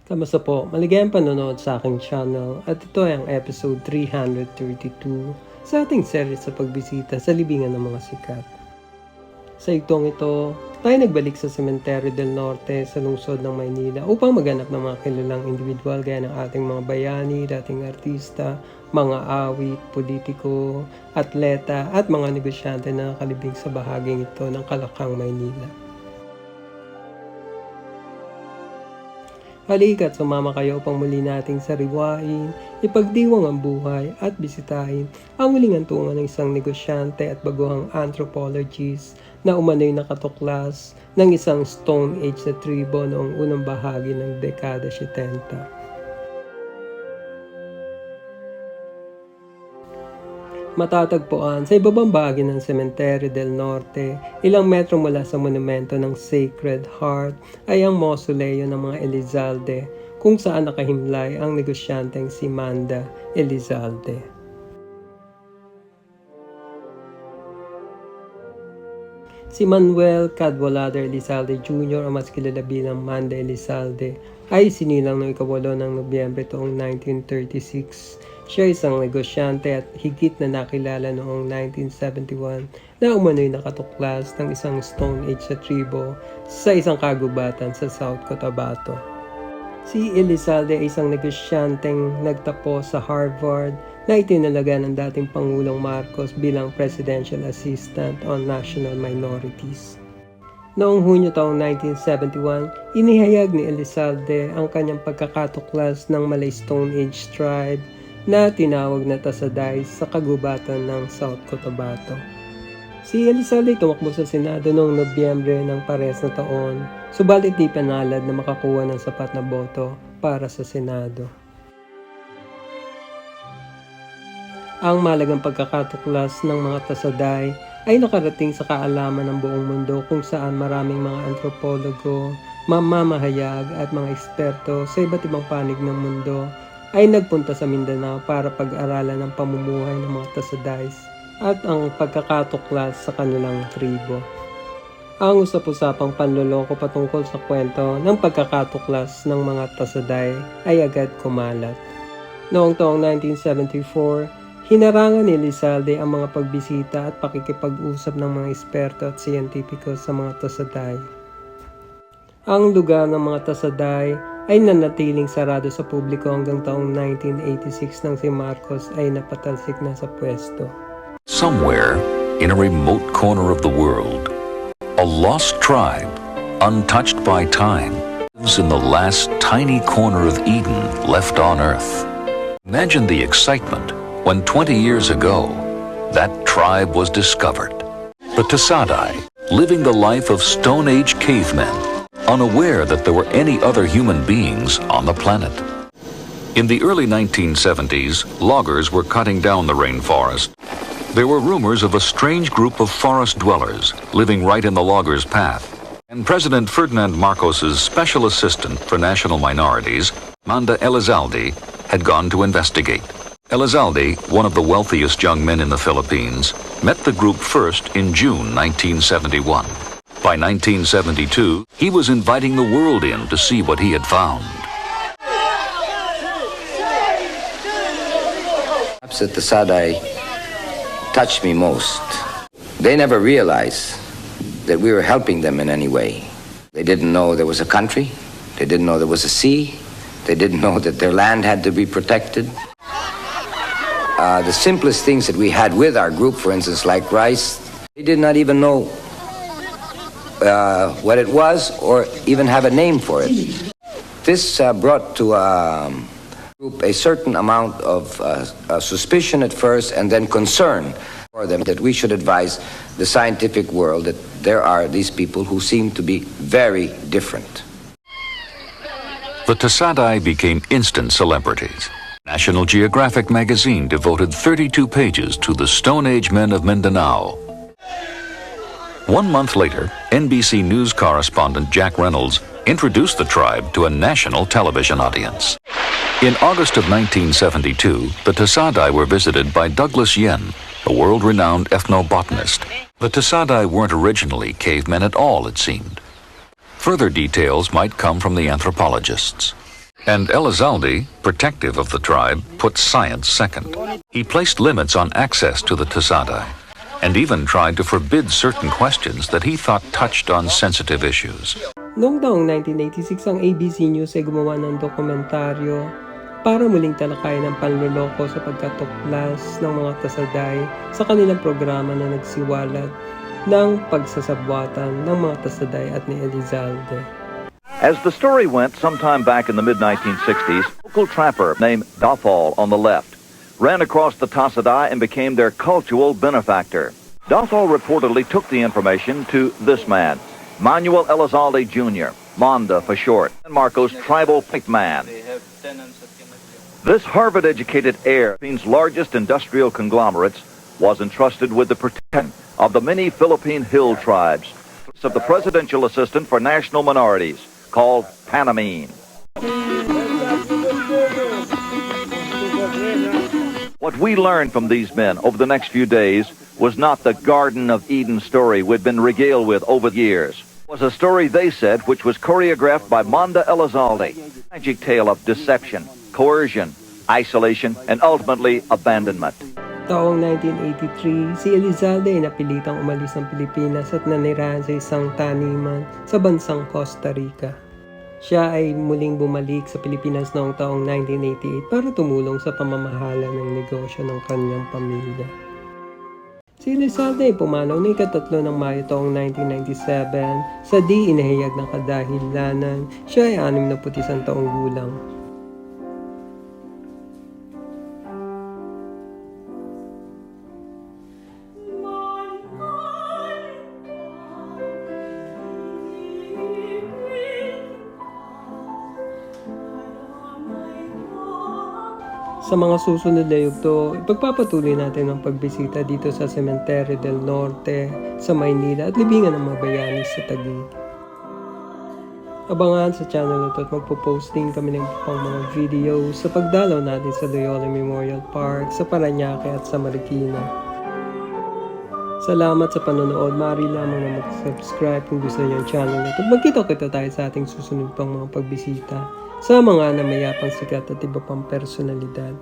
Kamusta po? Maligayang panonood sa aking channel at ito ay ang episode 332 sa ating series sa pagbisita sa libingan ng mga sikat. Sa itong ito, tayo nagbalik sa Cemetery del Norte sa lungsod ng Maynila upang maghanap ng mga kilalang individual gaya ng ating mga bayani, dating artista, mga awit, politiko, atleta at mga negosyante na nakalibing sa bahaging ito ng Kalakang, Maynila. Halika't sumama kayo upang muli nating sariwain, ipagdiwang ang buhay at bisitahin ang muling antungan ng isang negosyante at baguhang anthropologist na umano'y nakatuklas ng isang Stone Age na tribo noong unang bahagi ng dekada 70. Matatagpuan sa ibabang bahagi ng Cemetery del Norte, ilang metro mula sa monumento ng Sacred Heart ay ang mausoleo ng mga Elizalde kung saan nakahimlay ang negosyanteng si Manda Elizalde. Si Manuel Cadwallader Elizalde Jr. o mas kilala bilang Manda Elizalde ay sinilang noong 8 ng Nobyembre taong 1936. Siya isang negosyante at higit na nakilala noong 1971 na umano'y nakatuklas ng isang Stone Age na tribo sa isang kagubatan sa South Cotabato. Si Elizalde ay isang negosyanteng nagtapos sa Harvard na itinalaga ng dating Pangulong Marcos bilang Presidential Assistant on National Minorities. Noong Hunyo taong 1971, inihayag ni Elizalde ang kanyang pagkakatuklas ng Malay Stone Age tribe na tinawag na Tasaday sa kagubatan ng South Cotabato. Si Elizalde tumakbo sa Senado noong Nobyembre ng parehas na taon, subalit di panalad na makakuha ng sapat na boto para sa Senado. Ang malagang pagkakatuklas ng mga Tasaday ay nakarating sa kaalaman ng buong mundo kung saan maraming mga antropologo, mamamahayag at mga eksperto sa iba't ibang panig ng mundo ay nagpunta sa Mindanao para pag-aralan ang pamumuhay ng mga Tasadays at ang pagkakatuklas sa kanilang tribo. Ang usap-usapang panloloko patungkol sa kwento ng pagkakatuklas ng mga Tasaday ay agad kumalat. Noong taong 1974, hinarangan ni Elizalde ang mga pagbisita at pakikipag-usap ng mga eksperto at siyentipiko sa mga Tasaday. Ang lugar ng mga Tasaday ay nanatiling sarado sa publiko hanggang taong 1986 nang si Marcos ay napatalsik na sa pwesto. Somewhere in a remote corner of the world, a lost tribe, untouched by time, lives in the last tiny corner of Eden left on Earth. Imagine the excitement when 20 years ago, that tribe was discovered. The Tasaday, living the life of Stone Age cavemen, unaware that there were any other human beings on the planet. In the early 1970s, loggers were cutting down the rainforest. There were rumors of a strange group of forest dwellers living right in the loggers' path. And President Ferdinand Marcos's special assistant for national minorities, Manda Elizalde, had gone to investigate. Elizalde, one of the wealthiest young men in the Philippines, met the group first in June 1971. By 1972, he was inviting the world in to see what he had found. Perhaps the Tasaday touched me most. They never realized that we were helping them in any way. They didn't know there was a country. They didn't know there was a sea. They didn't know that their land had to be protected. The simplest things that we had with our group, for instance, like rice, they did not even know what it was or even have a name for it. This brought to group a certain amount of suspicion at first and then concern. For them, that we should advise the scientific world that there are these people who seem to be very different. The Tasaday became instant celebrities. National Geographic magazine devoted 32 pages to the Stone Age men of Mindanao. 1 month later, NBC News correspondent Jack Reynolds introduced the tribe to a national television audience. In August of 1972, the Tasaday were visited by Douglas Yen, a world-renowned ethnobotanist. The Tasaday weren't originally cavemen at all, it seemed. Further details might come from the anthropologists. And Elizalde, protective of the tribe, put science second. He placed limits on access to the Tasaday, and even tried to forbid certain questions that he thought touched on sensitive issues. Noong taong 1986, ang ABC News ay gumawa ng dokumentaryo para muling talakayan ang panloloko sa pagkatuklas ng mga Tasaday sa kanilang programa na nagsiwalat ng pagsasabwatan ng mga Tasaday at ni Elizalde. As the story went, sometime back in the mid-1960s, a local trapper named Dothal on the left ran across the Tasaday and became their cultural benefactor. Dothal reportedly took the information to this man, Manuel Elizalde Jr., Manda for short, and Marcos tribal picked man. This Harvard-educated heir, Philippines' largest industrial conglomerates, was entrusted with the protection of the many Philippine hill tribes of the Presidential Assistant for National Minorities, called Panamine. What we learned from these men over the next few days was not the Garden of Eden story we'd been regaled with over the years. It was a story, they said, which was choreographed by Manda Elizalde, a tragic tale of deception, coercion, isolation, and ultimately abandonment. Taong 1983, si Elizalde ay napilitang umalis ng Pilipinas at nanirahan sa isang taniman sa bansang Costa Rica. Siya ay muling bumalik sa Pilipinas noong taong 1988 para tumulong sa pamamahala ng negosyo ng kanyang pamilya. Si Elizalde ay pumanaw na ika-3 ng Mayo taong 1997 sa di inahayag na kadahilanan. Siya ay 61 taong gulang. Sa mga susunod na yugto, ipagpapatuloy natin ang pagbisita dito sa Cemetery del Norte sa Maynila at libingan ng mga bayani sa Taguig. Abangan sa channel ito at magpo-post din kami ng pang mga videos sa pagdalaw natin sa Loyola Memorial Park, sa Parañaque at sa Marikina. Salamat sa panonood. Maaari lamang na mag-subscribe kung gusto niyo ang channel ito. Magkita-kita tayo sa ating susunod pang mga pagbisita sa mga namayapang sikat at iba pang personalidad.